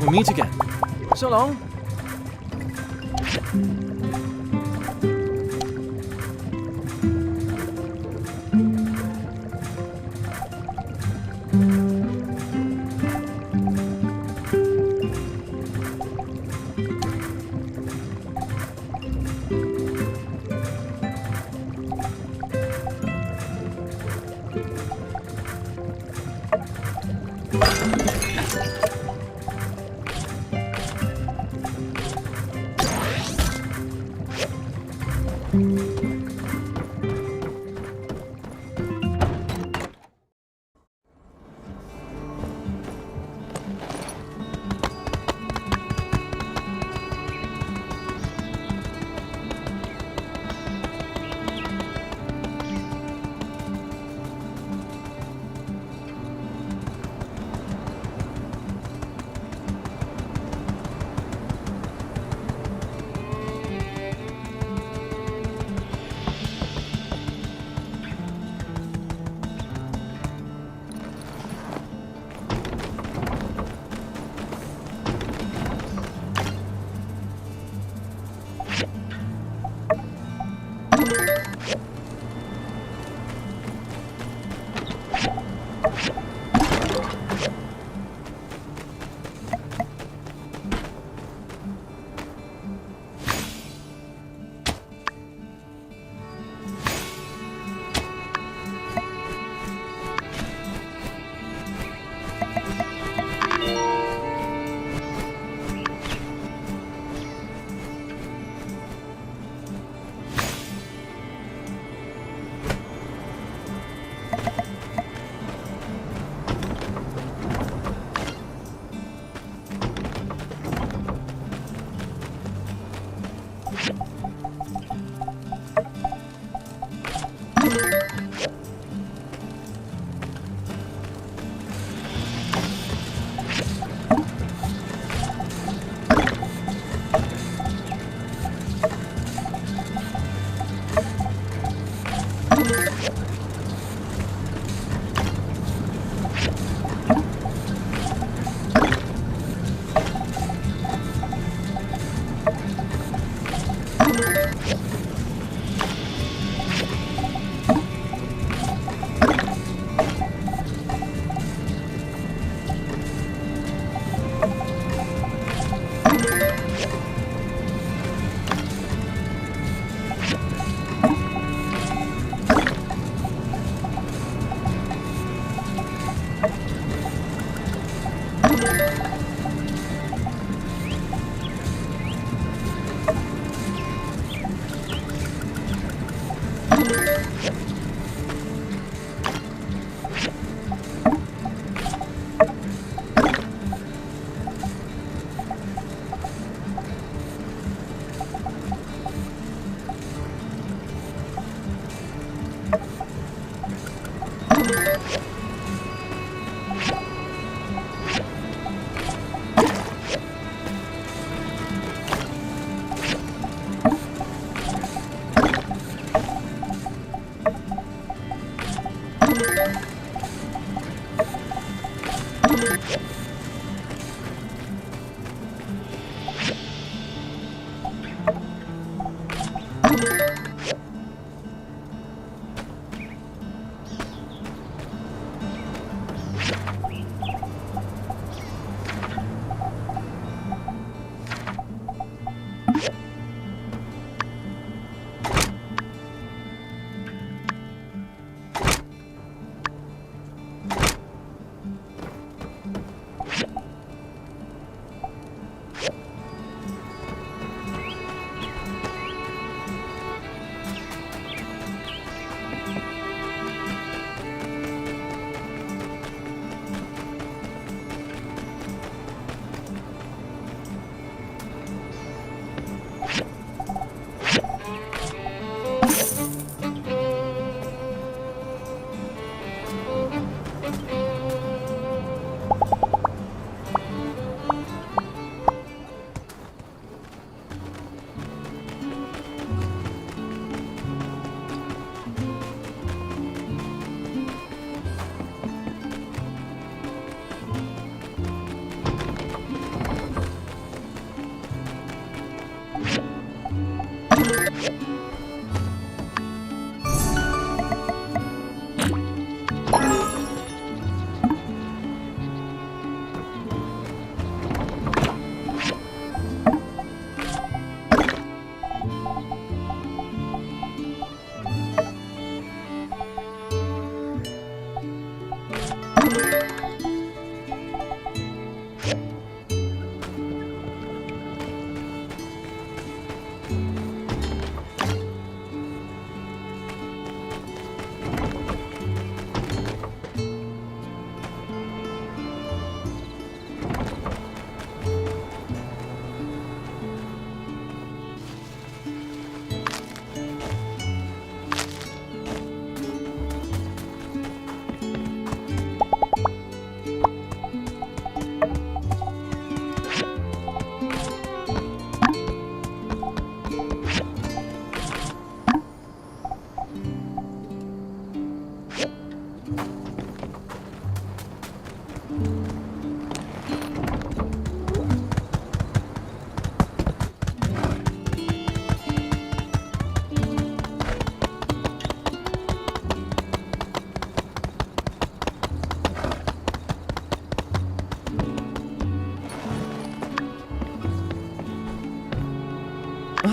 We'll meet again. So long.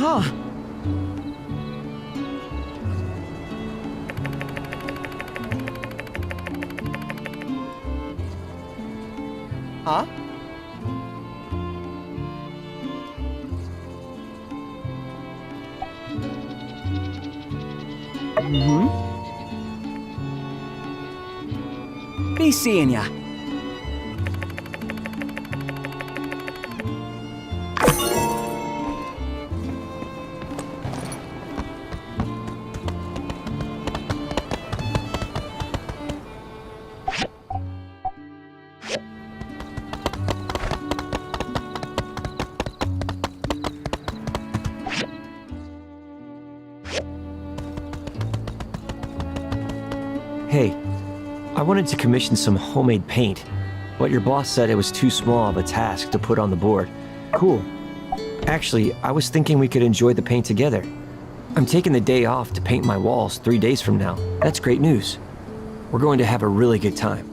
Huh. Huh? Be seeing ya. Hey, I wanted to commission some homemade paint, but your boss said it was too small of a task to put on the board. Cool. Actually, I was thinking we could enjoy the paint together. I'm taking the day off to paint my walls 3 days from now. That's great news. We're going to have a really good time.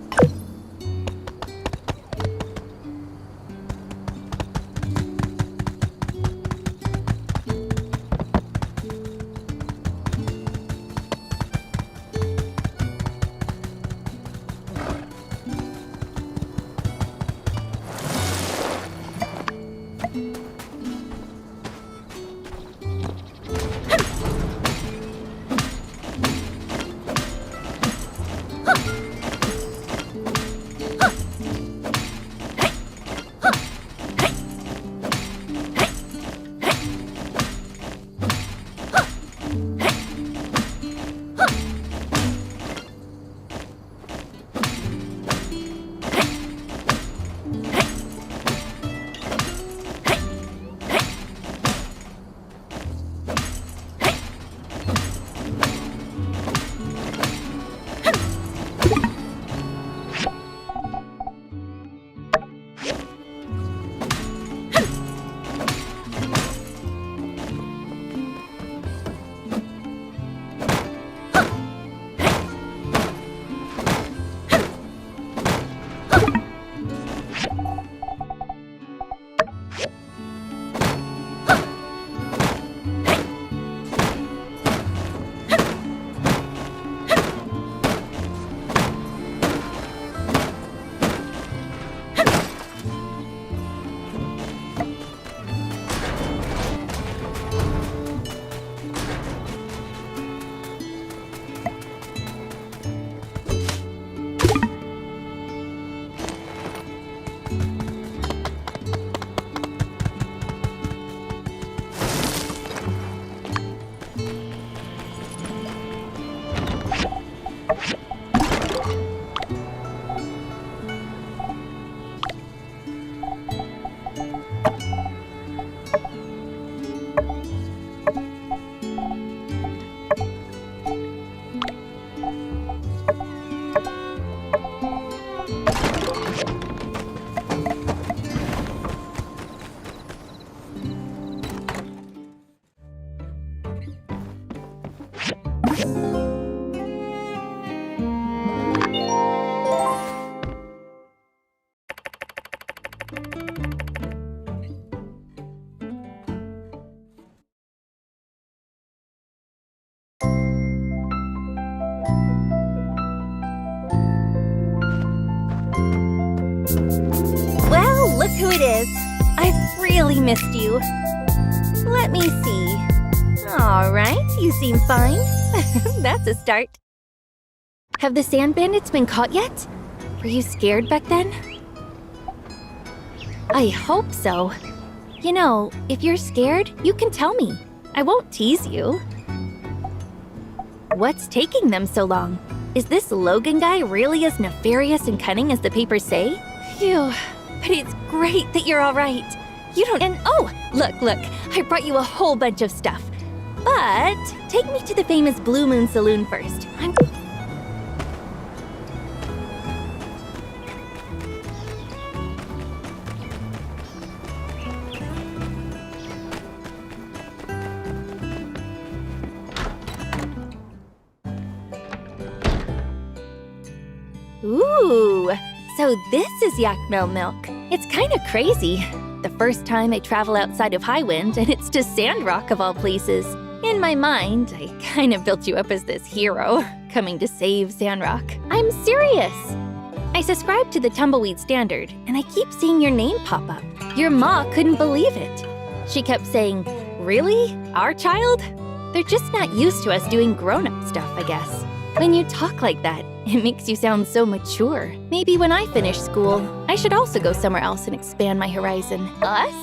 Well, look who it is. I've really missed you. Let me see. All right, you seem fine. That's a start. Have the sand bandits been caught yet? Were you scared back then? I hope so. You know, if you're scared, you can tell me. I won't tease you. What's taking them so long? Is this Logan guy really as nefarious and cunning as the papers say? Phew, but it's great that you're all right. You don't— and oh, look, I brought you a whole bunch of stuff. But take me to the famous Blue Moon Saloon first. Ooh, so this is yak milk. It's kind of crazy, the first time I travel outside of Highwind, and it's to Sandrock of all places. In my mind, I kind of built you up as this hero, coming to save Sandrock. I'm serious! I subscribe to the Tumbleweed Standard, and I keep seeing your name pop up. Your ma couldn't believe it. She kept saying, "Really? Our child?" They're just not used to us doing grown-up stuff, I guess. When you talk like that, it makes you sound so mature. Maybe when I finish school, I should also go somewhere else and expand my horizon. Us?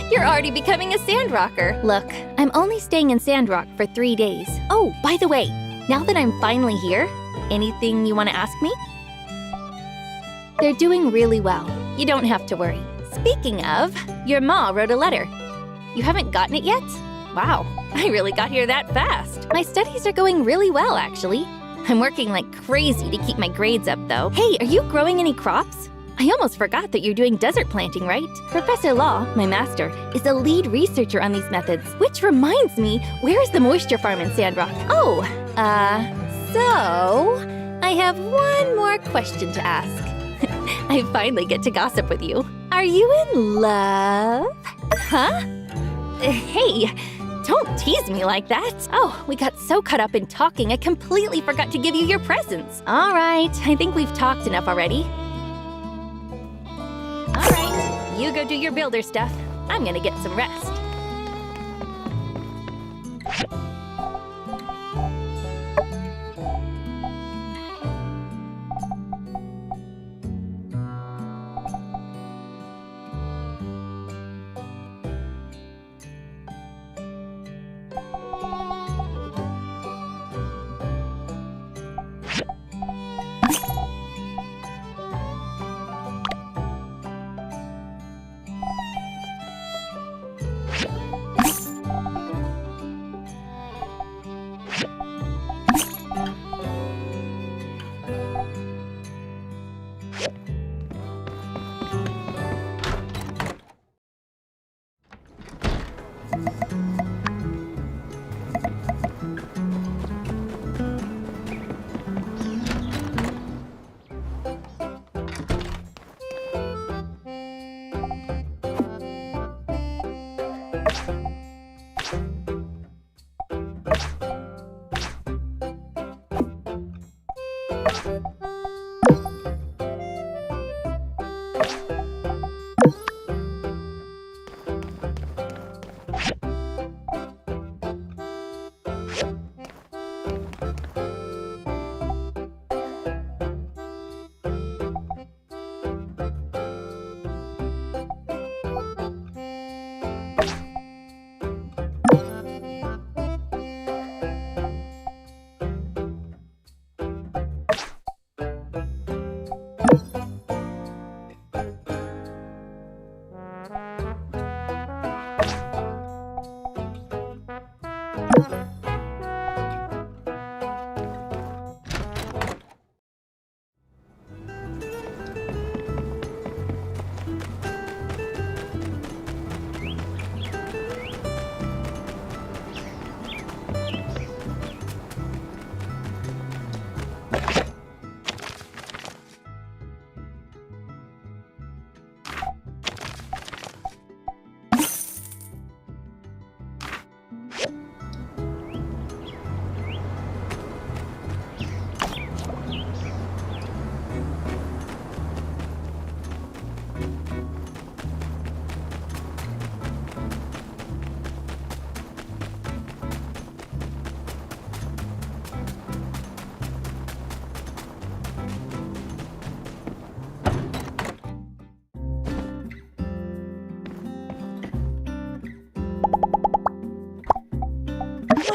You're already becoming a Sandrocker. Look, I'm only staying in Sandrock for 3 days. Oh, by the way, now that I'm finally here, anything you want to ask me? They're doing really well. You don't have to worry. Speaking of, your ma wrote a letter. You haven't gotten it yet? Wow, I really got here that fast. My studies are going really well, actually. I'm working like crazy to keep my grades up, though. Hey, are you growing any crops? I almost forgot that you're doing desert planting, right? Professor Law, my master, is the lead researcher on these methods. Which reminds me, where's the moisture farm in Sandrock? Oh, so I have one more question to ask. I finally get to gossip with you. Are you in love? Huh? Hey, don't tease me like that. Oh, we got so caught up in talking, I completely forgot to give you your presents. All right, I think we've talked enough already. All right, you go do your builder stuff. I'm gonna get some rest.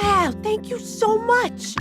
Wow, thank you so much!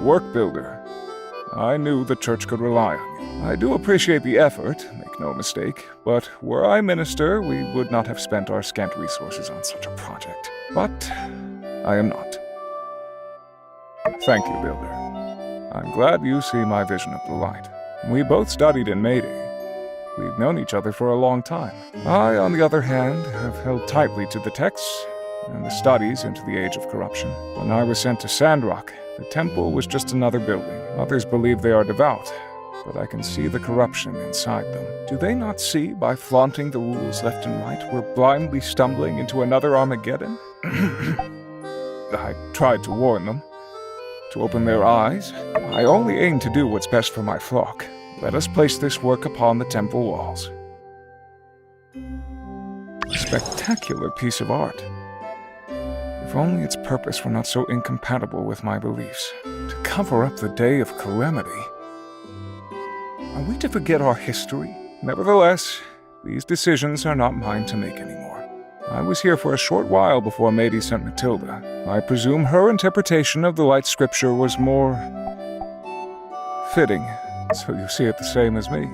work, Builder. I knew the church could rely on you. I do appreciate the effort, make no mistake, but were I minister, we would not have spent our scant resources on such a project. But I am not. Thank you, Builder. I'm glad you see my vision of the light. We both studied in Mayday. We've known each other for a long time. I, on the other hand, have held tightly to the texts and the studies into the age of corruption. When I was sent to Sandrock, the temple was just another building. Others believe they are devout, but I can see the corruption inside them. Do they not see, by flaunting the rules left and right, we're blindly stumbling into another Armageddon? I tried to warn them, to open their eyes. I only aim to do what's best for my flock. Let us place this work upon the temple walls. A spectacular piece of art. If only its purpose were not so incompatible with my beliefs. To cover up the day of Calamity. Are we to forget our history? Nevertheless, these decisions are not mine to make anymore. I was here for a short while before Mady sent Matilda. I presume her interpretation of the light scripture was more fitting, so you see it the same as me.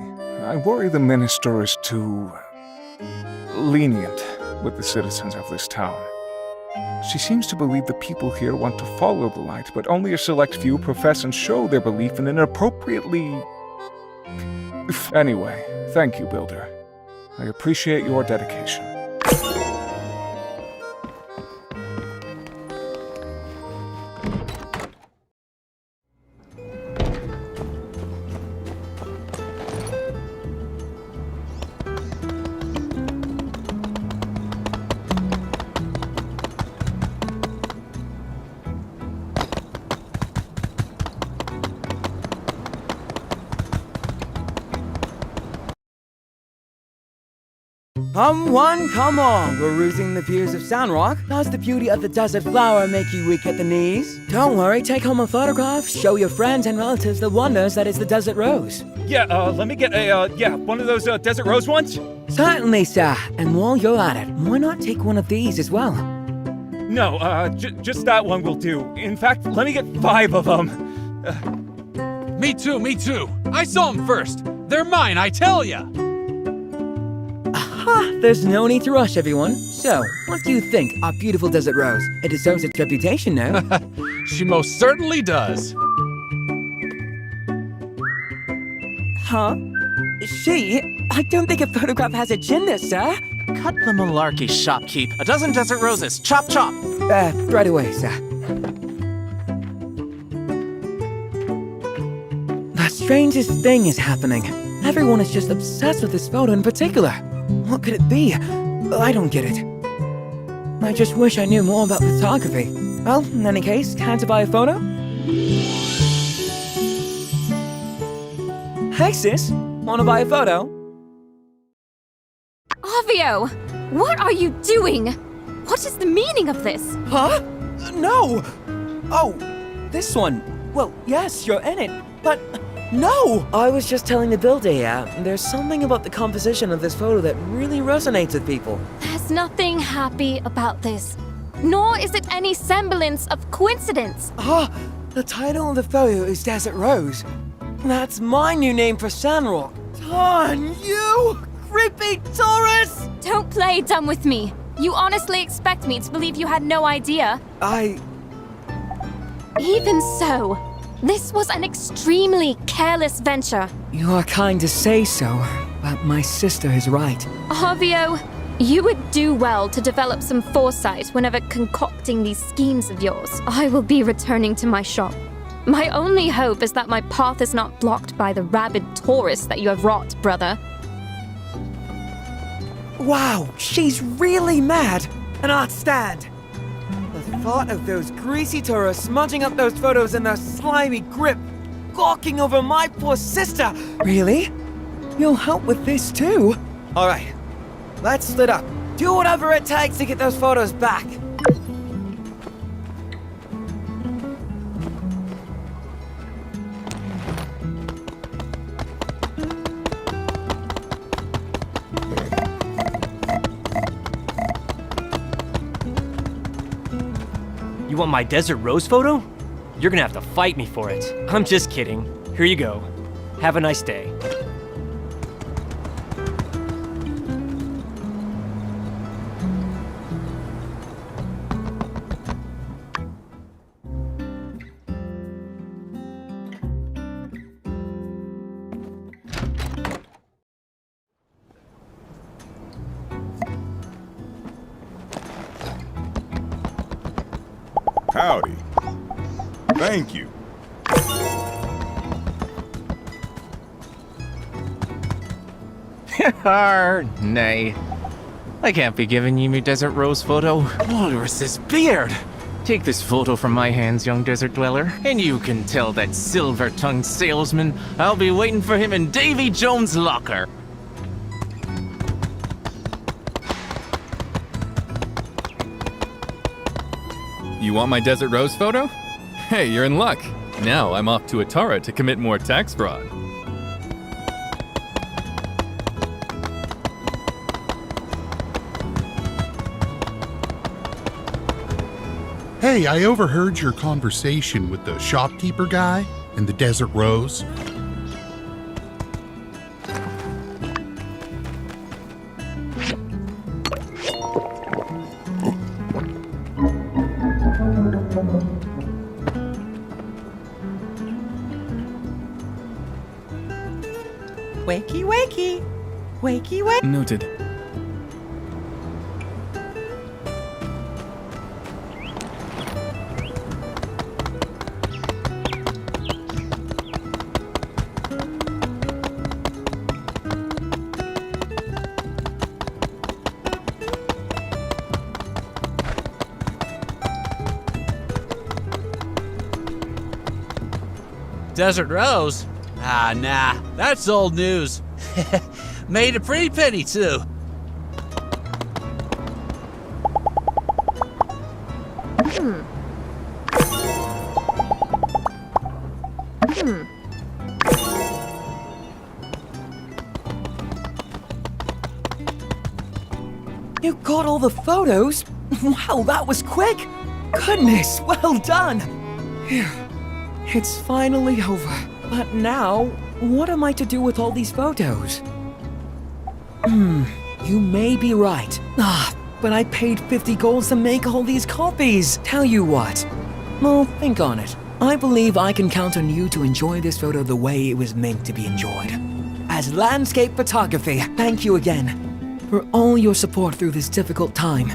I worry the minister is too lenient with the citizens of this town. She seems to believe the people here want to follow the light, but only a select few profess and show their belief in an appropriately... Anyway, thank you, Builder. I appreciate your dedication. Come one, come all. Perusing the views of Sandrock. Does the beauty of the desert flower make you weak at the knees? Don't worry, take home a photograph. Show your friends and relatives the wonders that is the desert rose. Yeah, let me get a, one of those desert rose ones? Certainly, sir. And while you're at it, why not take one of these as well? No, just that one will do. In fact, let me get 5 of them. Me too. I saw them first. They're mine, I tell ya. Aha! There's no need to rush, everyone. So, what do you think, our beautiful desert rose? It deserves its reputation, no? She most certainly does. Huh? She? I don't think a photograph has a gender, sir. Cut the malarkey, shopkeep. A dozen desert roses. Chop, chop. Right away, sir. The strangest thing is happening. Everyone is just obsessed with this photo in particular. What could it be? I don't get it. I just wish I knew more about photography. Well, in any case, time to buy a photo? Hey, sis. Wanna buy a photo? Ovio! What are you doing? What is the meaning of this? Huh? No! Oh, this one. Well, yes, you're in it, but no! I was just telling the builder here, there's something about the composition of this photo that really resonates with people. There's nothing happy about this. Nor is it any semblance of coincidence. The title of the photo is Desert Rose. That's my new name for Sandrock. Darn you! Creepy tourist! Don't play dumb with me. You honestly expect me to believe you had no idea? Even so, this was an extremely careless venture. You are kind to say so, but my sister is right. Ovio, you would do well to develop some foresight whenever concocting these schemes of yours. I will be returning to my shop. My only hope is that my path is not blocked by the rabid tourists that you have wrought, brother. Wow, she's really mad. An art stand. The thought of those greasy tourists smudging up those photos in their slimy grip, gawking over my poor sister. Really? You'll help with this too? All right, let's split up. Do whatever it takes to get those photos back. You want my desert rose photo? You're gonna have to fight me for it. I'm just kidding. Here you go. Have a nice day. Howdy. Thank you. Nay. I can't be giving you me Desert Rose photo. Walrus's beard! Take this photo from my hands, young desert dweller, and you can tell that silver-tongued salesman I'll be waiting for him in Davy Jones' locker. You want my Desert Rose photo? Hey, you're in luck. Now I'm off to Atara to commit more tax fraud. Hey, I overheard your conversation with the shopkeeper guy and the Desert Rose. Wakey, wakey. Wakey, wakey. Noted. Desert Rose? Ah, nah, that's old news. Made a pretty penny, too. You got all the photos? Wow, that was quick! Goodness, well done! Phew. It's finally over. But now, what am I to do with all these photos? You may be right. But I paid 50 golds to make all these copies. Tell you what. Well, think on it. I believe I can count on you to enjoy this photo the way it was meant to be enjoyed. As landscape photography, thank you again for all your support through this difficult time.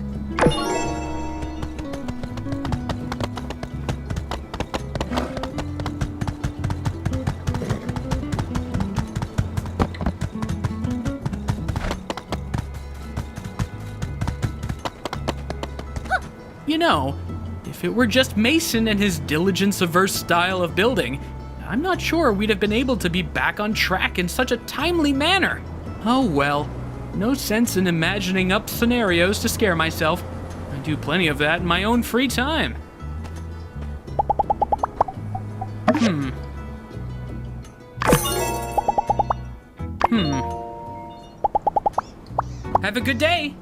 You know, if it were just Mason and his diligence-averse style of building, I'm not sure we'd have been able to be back on track in such a timely manner. Oh well, no sense in imagining up scenarios to scare myself. I do plenty of that in my own free time. Have a good day.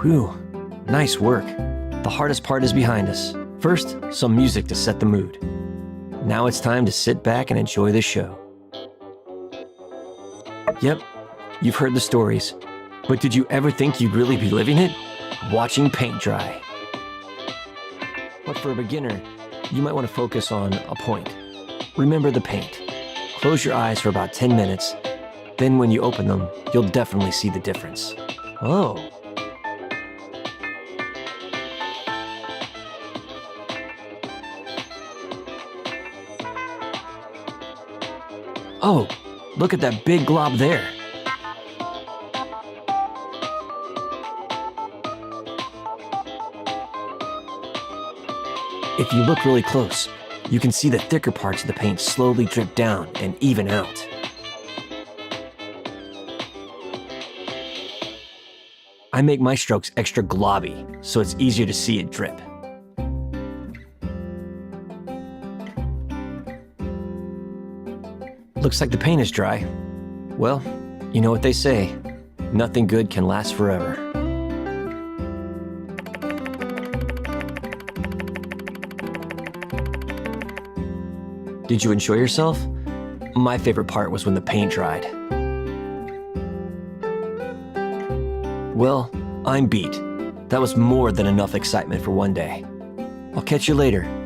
Whew, nice work. The hardest part is behind us. First, some music to set the mood. Now it's time to sit back and enjoy the show. Yep, you've heard the stories, but did you ever think you'd really be living it? Watching paint dry. But for a beginner, you might want to focus on a point. Remember the paint. Close your eyes for about 10 minutes. Then when you open them, you'll definitely see the difference. Oh. Oh, look at that big glob there. If you look really close, you can see the thicker parts of the paint slowly drip down and even out. I make my strokes extra globby, so it's easier to see it drip. Looks like the paint is dry. Well, you know what they say, nothing good can last forever. Did you enjoy yourself? My favorite part was when the paint dried. Well, I'm beat. That was more than enough excitement for one day. I'll catch you later.